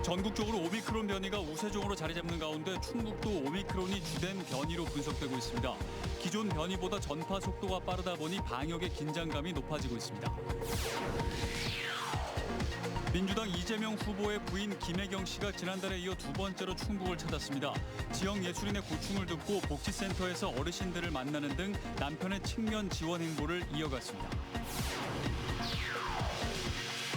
전국적으로 오미크론 변이가 우세종으로 자리 잡는 가운데 충북도 오미크론이 주된 변이로 분석되고 있습니다. 기존 변이보다 전파 속도가 빠르다 보니 방역의 긴장감이 높아지고 있습니다. 민주당 이재명 후보의 부인 김혜경 씨가 지난달에 이어 두 번째로 충북을 찾았습니다. 지역 예술인의 고충을 듣고 복지센터에서 어르신들을 만나는 등 남편의 측면 지원 행보를 이어갔습니다.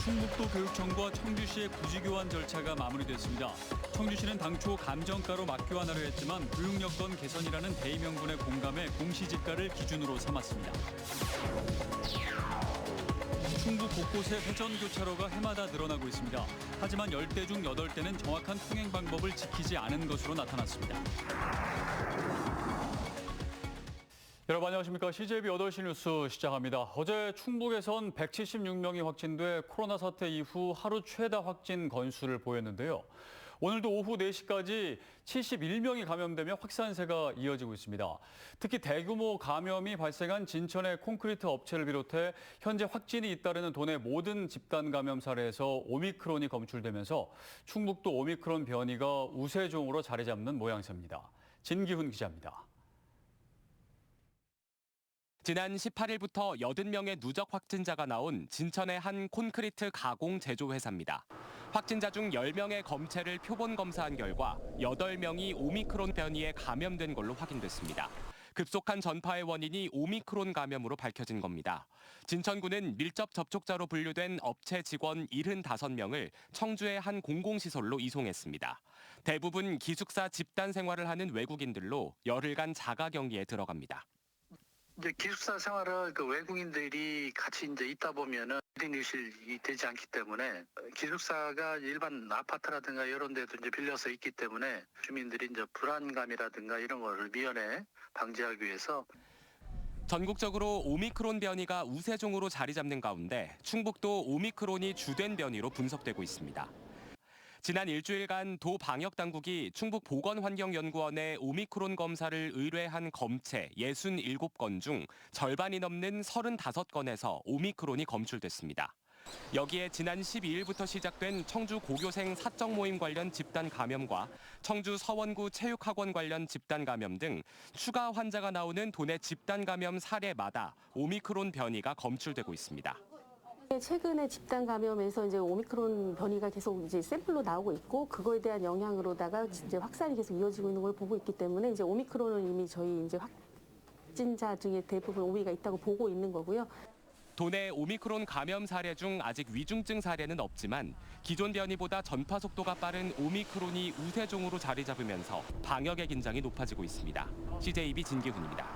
충북도 교육청과 청주시의 부지교환 절차가 마무리됐습니다. 청주시는 당초 감정가로 맞교환하려 했지만 교육 여건 개선이라는 대의명분에 공감해 공시지가를 기준으로 삼았습니다. 충북 곳곳에 회전교차로가 해마다 늘어나고 있습니다. 하지만 10대 중 8대는 정확한 통행 방법을 지키지 않은 것으로 나타났습니다. 여러분 안녕하십니까. CJB 8시 뉴스 시작합니다. 어제 충북에선 176명이 확진돼 코로나 사태 이후 하루 최다 확진 건수를 보였는데요. 오늘도 오후 4시까지 71명이 감염되며 확산세가 이어지고 있습니다. 특히 대규모 감염이 발생한 진천의 콘크리트 업체를 비롯해 현재 확진이 잇따르는 도내 모든 집단 감염 사례에서 오미크론이 검출되면서 충북도 오미크론 변이가 우세종으로 자리 잡는 모양새입니다. 진기훈 기자입니다. 지난 18일부터 80명의 누적 확진자가 나온 진천의 한 콘크리트 가공 제조 회사입니다. 확진자 중 10명의 검체를 표본 검사한 결과 8명이 오미크론 변이에 감염된 걸로 확인됐습니다. 급속한 전파의 원인이 오미크론 감염으로 밝혀진 겁니다. 진천구는 밀접 접촉자로 분류된 업체 직원 75명을 청주의 한 공공시설로 이송했습니다. 대부분 기숙사 집단 생활을 하는 외국인들로 열흘간 자가격리에 들어갑니다. 이제 기숙사 생활을 외국인들이 같이 이제 있다 보면은 1인 1실이 되지 않기 때문에 기숙사가 일반 아파트라든가 이런 데도 이제 빌려서 있기 때문에 주민들이 이제 불안감이라든가 이런 거를 미연에 방지하기 위해서 전국적으로 오미크론 변이가 우세종으로 자리 잡는 가운데 충북도 오미크론이 주된 변이로 분석되고 있습니다. 지난 일주일간 도 방역당국이 충북보건환경연구원에 오미크론 검사를 의뢰한 검체 67건 중 절반이 넘는 35건에서 오미크론이 검출됐습니다. 여기에 지난 12일부터 시작된 청주 고교생 사적 모임 관련 집단 감염과 청주 서원구 체육학원 관련 집단 감염 등 추가 환자가 나오는 도내 집단 감염 사례마다 오미크론 변이가 검출되고 있습니다. 최근에 집단 감염에서 이제 오미크론 변이가 계속 이제 샘플로 나오고 있고 그거에 대한 영향으로다가 이제 확산이 계속 이어지고 있는 걸 보고 있기 때문에 이제 오미크론은 이미 저희 이제 확진자 중에 대부분 오미가 있다고 보고 있는 거고요. 도내 오미크론 감염 사례 중 아직 위중증 사례는 없지만 기존 변이보다 전파 속도가 빠른 오미크론이 우세종으로 자리 잡으면서 방역의 긴장이 높아지고 있습니다. CJB 진기훈입니다.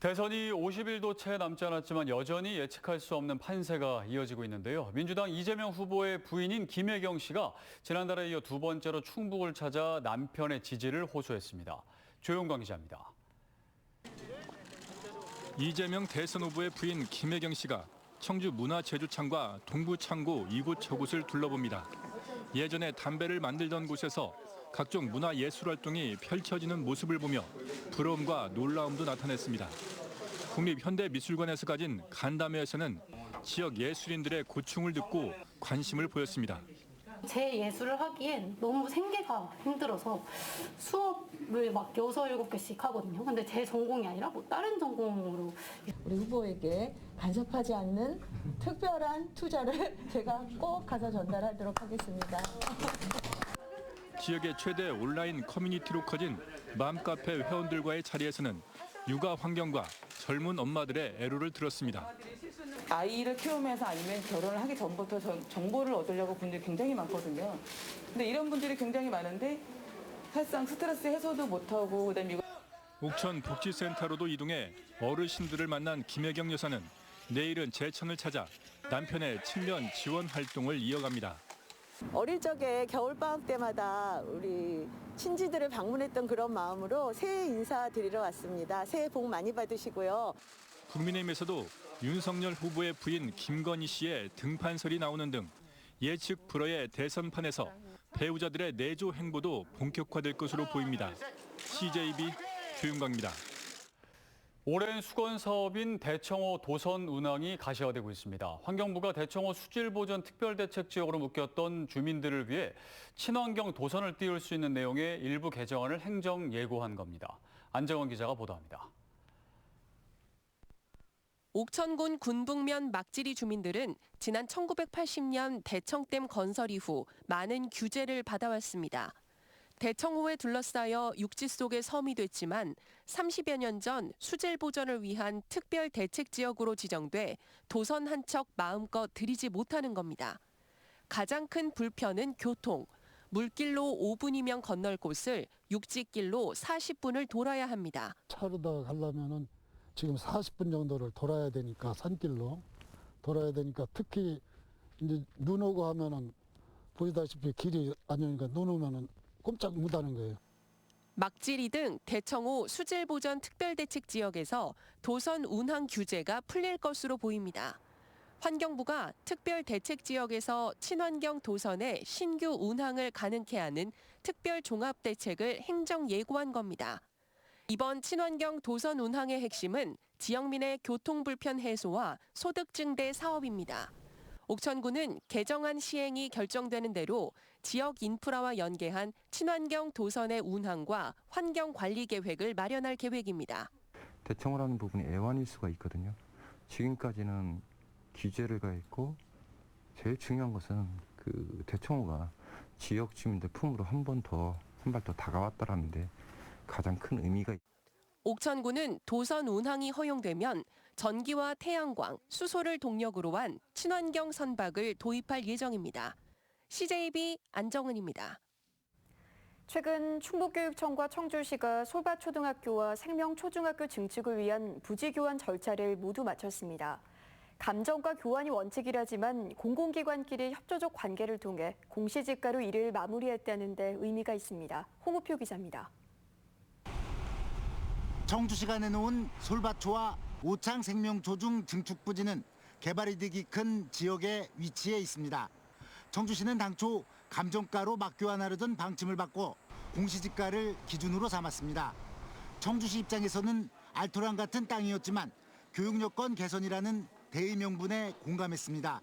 대선이 50일도 채 남지 않았지만 여전히 예측할 수 없는 판세가 이어지고 있는데요. 민주당 이재명 후보의 부인인 김혜경 씨가 지난달에 이어 두 번째로 충북을 찾아 남편의 지지를 호소했습니다. 조용광 기자입니다. 이재명 대선 후보의 부인 김혜경 씨가 청주 문화제주창과 동부창고 이곳 저곳을 둘러봅니다. 예전에 담배를 만들던 곳에서 각종 문화예술활동이 펼쳐지는 모습을 보며 부러움과 놀라움도 나타냈습니다. 국립현대미술관에서 가진 간담회에서는 지역 예술인들의 고충을 듣고 관심을 보였습니다. 제 예술을 하기엔 너무 생계가 힘들어서 수업을 막 6, 7개씩 하거든요. 근데 제 전공이 아니라 뭐 다른 전공으로. 우리 후보에게 간섭하지 않는 특별한 투자를 제가 꼭 가서 전달하도록 하겠습니다. 지역의 최대 온라인 커뮤니티로 커진 맘카페 회원들과의 자리에서는 육아 환경과 젊은 엄마들의 애로를 들었습니다. 아이를 키우면서 아니면 결혼을 하기 전부터 정보를 얻으려고 분들이 굉장히 많거든요. 근데 이런 분들이 굉장히 많은데 사실상 스트레스 해소도 못하고 그다음에 옥천 복지센터로도 이동해 어르신들을 만난 김혜경 여사는 내일은 제천을 찾아 남편의 측면 지원 활동을 이어갑니다. 어릴 적에 겨울방학 때마다 우리 친지들을 방문했던 그런 마음으로 새해 인사드리러 왔습니다. 새해 복 많이 받으시고요. 국민의힘에서도 윤석열 후보의 부인 김건희 씨의 등판설이 나오는 등 예측 불허의 대선판에서 배우자들의 내조 행보도 본격화될 것으로 보입니다. CJB 조윤광입니다. 오랜 수건 사업인 대청호 도선 운항이 가시화되고 있습니다. 환경부가 대청호 수질보전 특별대책지역으로 묶였던 주민들을 위해 친환경 도선을 띄울 수 있는 내용의 일부 개정안을 행정 예고한 겁니다. 안정원 기자가 보도합니다. 옥천군 군북면 막지리 주민들은 지난 1980년 대청댐 건설 이후 많은 규제를 받아왔습니다. 대청호에 둘러싸여 육지 속의 섬이 됐지만 30여 년 전 수질 보전을 위한 특별 대책 지역으로 지정돼 도선 한 척 마음껏 들이지 못하는 겁니다. 가장 큰 불편은 교통. 물길로 5분이면 건널 곳을 육지길로 40분을 돌아야 합니다. 차로다 가려면은 지금 40분 정도를 돌아야 되니까 산길로 돌아야 되니까 특히 이제 눈 오고 하면은 보시다시피 길이 안 좋으니까 눈 오면은 꼼짝 못 하는 거예요. 막지리 등 대청호 수질보전 특별대책 지역에서 도선 운항 규제가 풀릴 것으로 보입니다. 환경부가 특별대책 지역에서 친환경 도선의 신규 운항을 가능케 하는 특별종합대책을 행정 예고한 겁니다. 이번 친환경 도선 운항의 핵심은 지역민의 교통불편 해소와 소득 증대 사업입니다. 옥천군은 개정안 시행이 결정되는 대로 지역 인프라와 연계한 친환경 도선의 운항과 환경 관리 계획을 마련할 계획입니다. 대청호라는 부분이 애완일 수가 있거든요. 지금까지는 규제를 가했고 제일 중요한 것은 그 대청호가 지역 주민들 품으로 한 발 더 다가왔다라는 데 가장 큰 의미가 있습니다. 옥천군은 도선 운항이 허용되면 전기와 태양광, 수소를 동력으로 한 친환경 선박을 도입할 예정입니다. CJB 안정은입니다. 최근 충북교육청과 청주시가 솔밭초등학교와 생명초중학교 증축을 위한 부지교환 절차를 모두 마쳤습니다. 감정과 교환이 원칙이라지만 공공기관끼리 협조적 관계를 통해 공시지가로 이를 마무리했다는 데 의미가 있습니다. 홍우표 기자입니다. 청주시가 내놓은 솔밭초와 오창 생명초중 증축부지는 개발이득이 큰 지역에 위치해 있습니다. 청주시는 당초 감정가로 맞교환하려던 방침을 바꿔 공시지가를 기준으로 삼았습니다. 청주시 입장에서는 알토란 같은 땅이었지만 교육 여건 개선이라는 대의 명분에 공감했습니다.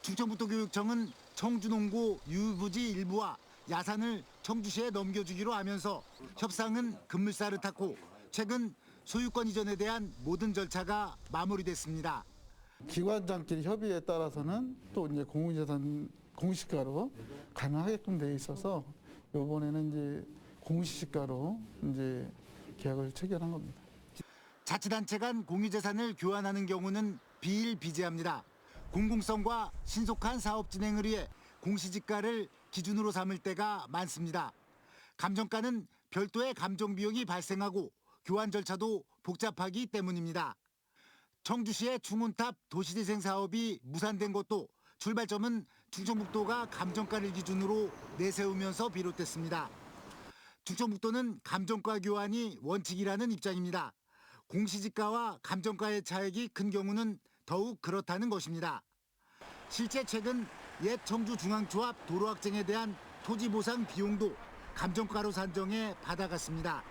충청북도교육청은 청주농고 유부지 일부와 야산을 청주시에 넘겨주기로 하면서 협상은 급물살을 탔고 최근 소유권 이전에 대한 모든 절차가 마무리됐습니다. 기관장끼리 협의에 따라서는 또 이제 공유재산 공시가로 가능하게끔 돼 있어서 이번에는 이제 공시가로 이제 계약을 체결한 겁니다. 자치단체 간 공유재산을 교환하는 경우는 비일비재합니다. 공공성과 신속한 사업 진행을 위해 공시지가를 기준으로 삼을 때가 많습니다. 감정가는 별도의 감정 비용이 발생하고 교환 절차도 복잡하기 때문입니다. 청주시의 중운탑 도시재생 사업이 무산된 것도 출발점은 충청북도가 감정가를 기준으로 내세우면서 비롯됐습니다. 충청북도는 감정가 교환이 원칙이라는 입장입니다. 공시지가와 감정가의 차액이 큰 경우는 더욱 그렇다는 것입니다. 실제 최근 옛 청주 중앙초 앞 도로 확장에 대한 토지 보상 비용도 감정가로 산정해 받아갔습니다.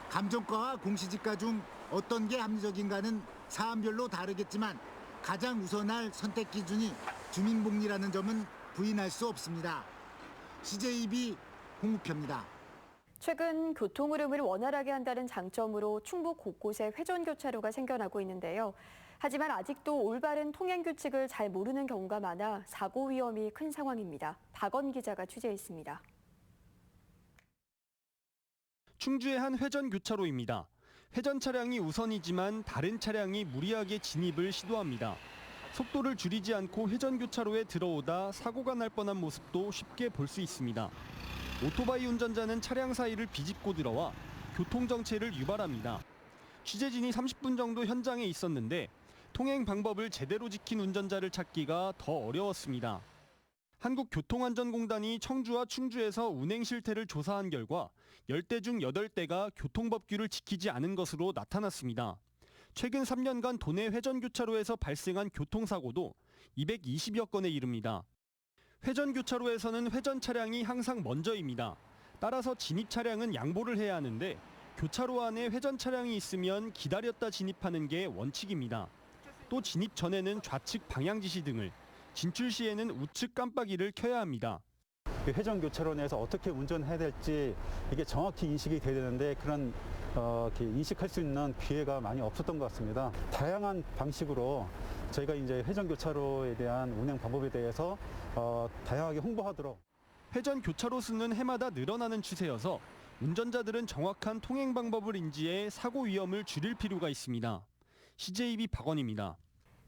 감정가와 공시지가 중 어떤 게 합리적인가는 사안별로 다르겠지만 가장 우선할 선택 기준이 주민복리라는 점은 부인할 수 없습니다. CJB 홍우표입니다. 최근 교통 흐름을 원활하게 한다는 장점으로 충북 곳곳에 회전교차로가 생겨나고 있는데요. 하지만 아직도 올바른 통행 규칙을 잘 모르는 경우가 많아 사고 위험이 큰 상황입니다. 박원 기자가 취재했습니다. 충주의 한 회전 교차로입니다. 회전 차량이 우선이지만 다른 차량이 무리하게 진입을 시도합니다. 속도를 줄이지 않고 회전 교차로에 들어오다 사고가 날 뻔한 모습도 쉽게 볼 수 있습니다. 오토바이 운전자는 차량 사이를 비집고 들어와 교통정체를 유발합니다. 취재진이 30분 정도 현장에 있었는데 통행 방법을 제대로 지킨 운전자를 찾기가 더 어려웠습니다. 한국교통안전공단이 청주와 충주에서 운행 실태를 조사한 결과 10대 중 8대가 교통법규를 지키지 않은 것으로 나타났습니다. 최근 3년간 도내 회전교차로에서 발생한 교통사고도 220여 건에 이릅니다. 회전교차로에서는 회전 차량이 항상 먼저입니다. 따라서 진입 차량은 양보를 해야 하는데 교차로 안에 회전 차량이 있으면 기다렸다 진입하는 게 원칙입니다. 또 진입 전에는 좌측 방향 지시 등을, 진출 시에는 우측 깜빡이를 켜야 합니다. 회전 교차로 내에서 어떻게 운전해야 될지 이게 정확히 인식이 돼야 되는데 그런 이렇게 인식할 수 있는 기회가 많이 없었던 것 같습니다. 다양한 방식으로 저희가 이제 회전 교차로에 대한 운행 방법에 대해서 다양하게 홍보하도록. 회전 교차로 수는 해마다 늘어나는 추세여서 운전자들은 정확한 통행 방법을 인지해 사고 위험을 줄일 필요가 있습니다. CJB 박원입니다.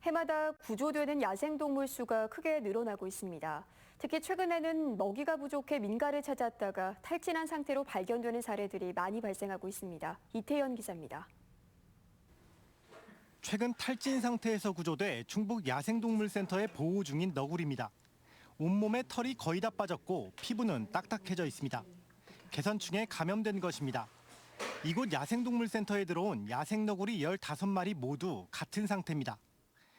해마다 구조되는 야생동물 수가 크게 늘어나고 있습니다. 특히 최근에는 먹이가 부족해 민가를 찾았다가 탈진한 상태로 발견되는 사례들이 많이 발생하고 있습니다. 이태현 기자입니다. 최근 탈진 상태에서 구조돼 충북 야생동물센터에 보호 중인 너구리입니다. 온몸에 털이 거의 다 빠졌고 피부는 딱딱해져 있습니다. 개선충에 감염된 것입니다. 이곳 야생동물센터에 들어온 야생너구리 15마리 모두 같은 상태입니다.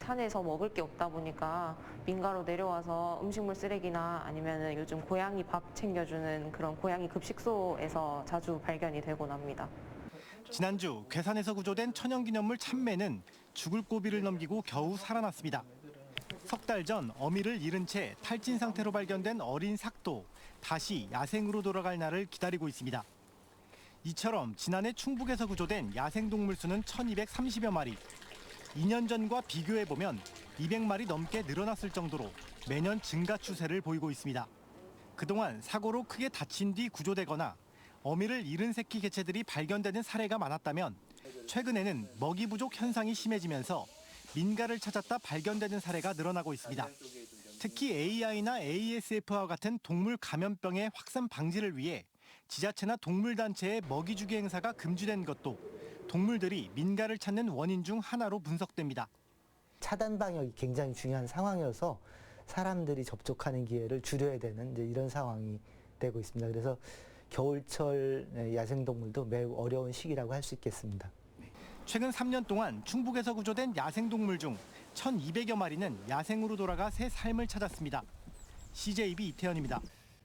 산에서 먹을 게 없다 보니까 민가로 내려와서 음식물 쓰레기나 아니면 요즘 고양이 밥 챙겨주는 그런 고양이 급식소에서 자주 발견이 되곤 합니다. 지난주 괴산에서 구조된 천연기념물 참매는 죽을 고비를 넘기고 겨우 살아났습니다. 석 달 전 어미를 잃은 채 탈진 상태로 발견된 어린 삭도 다시 야생으로 돌아갈 날을 기다리고 있습니다. 이처럼 지난해 충북에서 구조된 야생동물 수는 1230여 마리. 2년 전과 비교해보면 200마리 넘게 늘어났을 정도로 매년 증가 추세를 보이고 있습니다. 그동안 사고로 크게 다친 뒤 구조되거나 어미를 잃은 새끼 개체들이 발견되는 사례가 많았다면 최근에는 먹이 부족 현상이 심해지면서 민가를 찾았다 발견되는 사례가 늘어나고 있습니다. 특히 AI나 ASF와 같은 동물 감염병의 확산 방지를 위해 지자체나 동물단체의 먹이 주기 행사가 금지된 것도 동물들이 민가를 찾는 원인 중 하나로 분석됩니다. 차단 방역이 굉장히 중요한 상황이어서 사람들이 접촉하는 기회를 줄여야 되는 이런 상황이 되고 있습니다. 그래서 겨울철 야생동물도 매우 어려운 시기라고 할 수 있겠습니다. 최근 3년 동안 충북에서 구조된 야생동물 중 1,200여 마리는 야생으로 돌아가 새 삶을 찾았습니다. CJB 이태현입니다.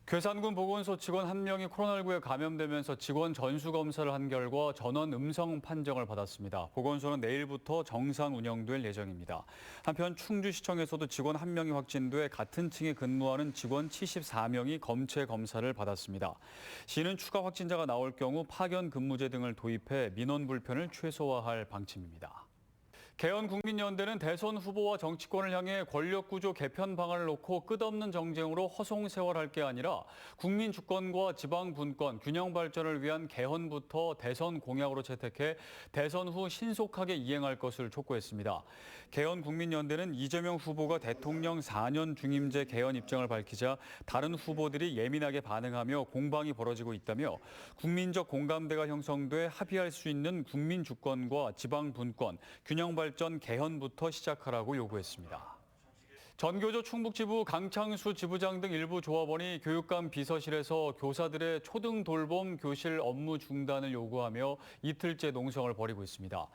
괴산군 보건소 직원 1명이 코로나19에 감염되면서 직원 전수검사를 한 결과 전원 음성 판정을 받았습니다. 보건소는 내일부터 정상 운영될 예정입니다. 한편 충주시청에서도 직원 1명이 확진돼 같은 층에 근무하는 직원 74명이 검체 검사를 받았습니다. 시는 추가 확진자가 나올 경우 파견 근무제 등을 도입해 민원 불편을 최소화할 방침입니다. 개헌국민연대는 대선 후보와 정치권을 향해 권력구조 개편 방안을 놓고 끝없는 정쟁으로 허송세월할 게 아니라 국민 주권과 지방 분권, 균형 발전을 위한 개헌부터 대선 공약으로 채택해 대선 후 신속하게 이행할 것을 촉구했습니다. 개헌국민연대는 이재명 후보가 대통령 4년 중임제 개헌 입장을 밝히자 다른 후보들이 예민하게 반응하며 공방이 벌어지고 있다며 국민적 공감대가 형성돼 합의할 수 있는 국민 주권과 지방 분권, 균형 발전 개헌부터 시작하라고 요구했습니다. 전교조 충북지부 강창수 지부장 등 일부 조합원이 교육감 비서실에서 교사들의 초등 돌봄 교실 업무 중단을 요구하며 이틀째 농성을 벌이고 있습니다.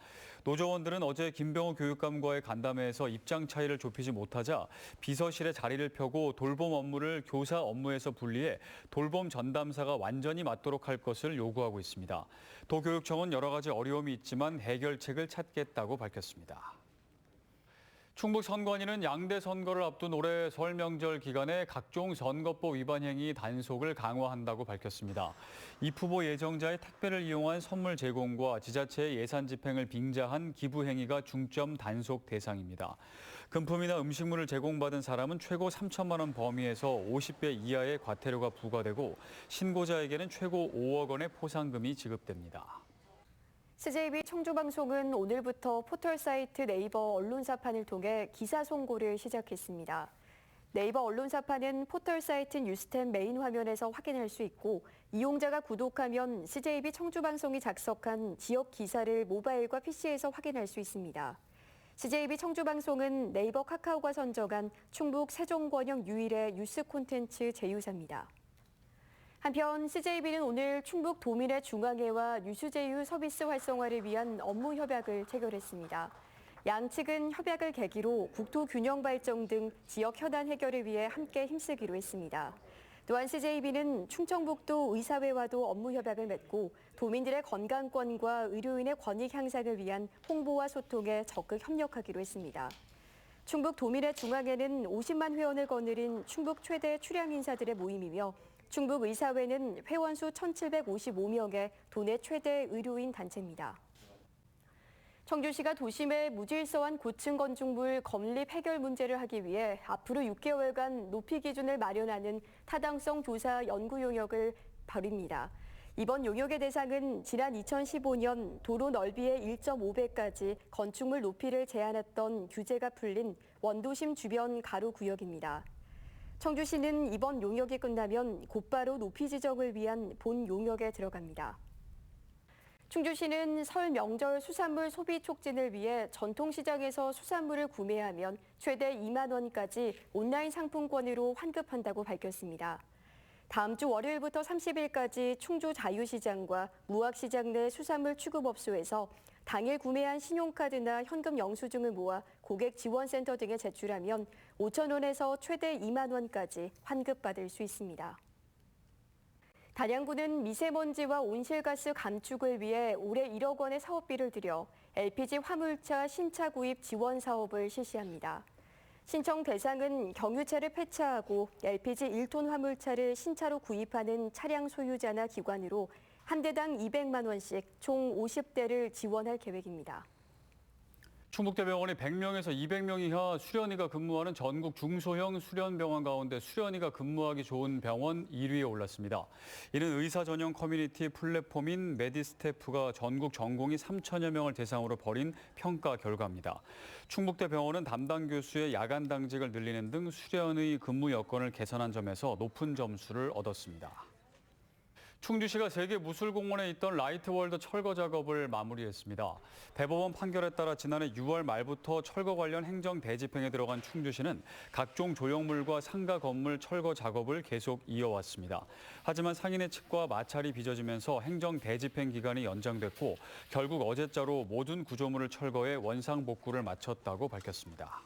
노조원들은 어제 김병호 교육감과의 간담회에서 입장 차이를 좁히지 못하자 비서실에 자리를 펴고 돌봄 업무를 교사 업무에서 분리해 돌봄 전담사가 완전히 맡도록 할 것을 요구하고 있습니다. 도교육청은 여러 가지 어려움이 있지만 해결책을 찾겠다고 밝혔습니다. 충북 선관위는 양대 선거를 앞둔 올해 설 명절 기간에 각종 선거법 위반 행위 단속을 강화한다고 밝혔습니다. 입 후보 예정자의 택배를 이용한 선물 제공과 지자체의 예산 집행을 빙자한 기부 행위가 중점 단속 대상입니다. 금품이나 음식물을 제공받은 사람은 최고 3천만 원 범위에서 50배 이하의 과태료가 부과되고 신고자에게는 최고 5억 원의 포상금이 지급됩니다. CJB 청주방송은 오늘부터 포털 사이트 네이버 언론사판을 통해 기사 송고를 시작했습니다. 네이버 언론사판은 포털 사이트 뉴스템 메인 화면에서 확인할 수 있고 이용자가 구독하면 CJB 청주방송이 작성한 지역 기사를 모바일과 PC에서 확인할 수 있습니다. CJB 청주방송은 네이버 카카오가 선정한 충북 세종권역 유일의 뉴스 콘텐츠 제휴사입니다. 한편 CJB는 오늘 충북 도민의 중앙회와 뉴스제휴 서비스 활성화를 위한 업무 협약을 체결했습니다. 양측은 협약을 계기로 국토 균형 발전 등 지역 현안 해결을 위해 함께 힘쓰기로 했습니다. 또한 CJB는 충청북도 의사회와도 업무 협약을 맺고 도민들의 건강권과 의료인의 권익 향상을 위한 홍보와 소통에 적극 협력하기로 했습니다. 충북 도민회 중앙회는 50만 회원을 거느린 충북 최대 출향 인사들의 모임이며 충북 의사회는 회원 수 1,755명의 도내 최대 의료인 단체입니다. 청주시가 도심의 무질서한 고층 건축물 건립 해결 문제를 하기 위해 앞으로 6개월간 높이 기준을 마련하는 타당성 조사 연구 용역을 벌입니다. 이번 용역의 대상은 지난 2015년 도로 넓이의 1.5배까지 건축물 높이를 제한했던 규제가 풀린 원도심 주변 가로 구역입니다. 청주시는 이번 용역이 끝나면 곧바로 높이 지정을 위한 본 용역에 들어갑니다. 충주시는 설 명절 수산물 소비 촉진을 위해 전통시장에서 수산물을 구매하면 최대 2만 원까지 온라인 상품권으로 환급한다고 밝혔습니다. 다음 주 월요일부터 30일까지 충주 자유시장과 무학시장 내 수산물 취급업소에서 당일 구매한 신용카드나 현금 영수증을 모아 고객 지원센터 등에 제출하면 5천 원에서 최대 2만 원까지 환급받을 수 있습니다. 단양구는 미세먼지와 온실가스 감축을 위해 올해 1억 원의 사업비를 들여 LPG 화물차 신차 구입 지원 사업을 실시합니다. 신청 대상은 경유차를 폐차하고 LPG 1톤 화물차를 신차로 구입하는 차량 소유자나 기관으로 한 대당 200만 원씩 총 50대를 지원할 계획입니다. 충북대병원이 100명에서 200명 이하 수련의가 근무하는 전국 중소형 수련병원 가운데 수련의가 근무하기 좋은 병원 1위에 올랐습니다. 이는 의사 전용 커뮤니티 플랫폼인 메디스태프가 전국 전공의 3천여 명을 대상으로 벌인 평가 결과입니다. 충북대병원은 담당 교수의 야간 당직을 늘리는 등 수련의 근무 여건을 개선한 점에서 높은 점수를 얻었습니다. 충주시가 세계무술공원에 있던 라이트월드 철거 작업을 마무리했습니다. 대법원 판결에 따라 지난해 6월 말부터 철거 관련 행정 대집행에 들어간 충주시는 각종 조형물과 상가 건물 철거 작업을 계속 이어왔습니다. 하지만 상인의 측과 마찰이 빚어지면서 행정 대집행 기간이 연장됐고 결국 어제자로 모든 구조물을 철거해 원상복구를 마쳤다고 밝혔습니다.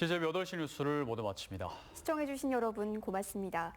CJB 8시 뉴스를 모두 마칩니다. 시청해주신 여러분 고맙습니다.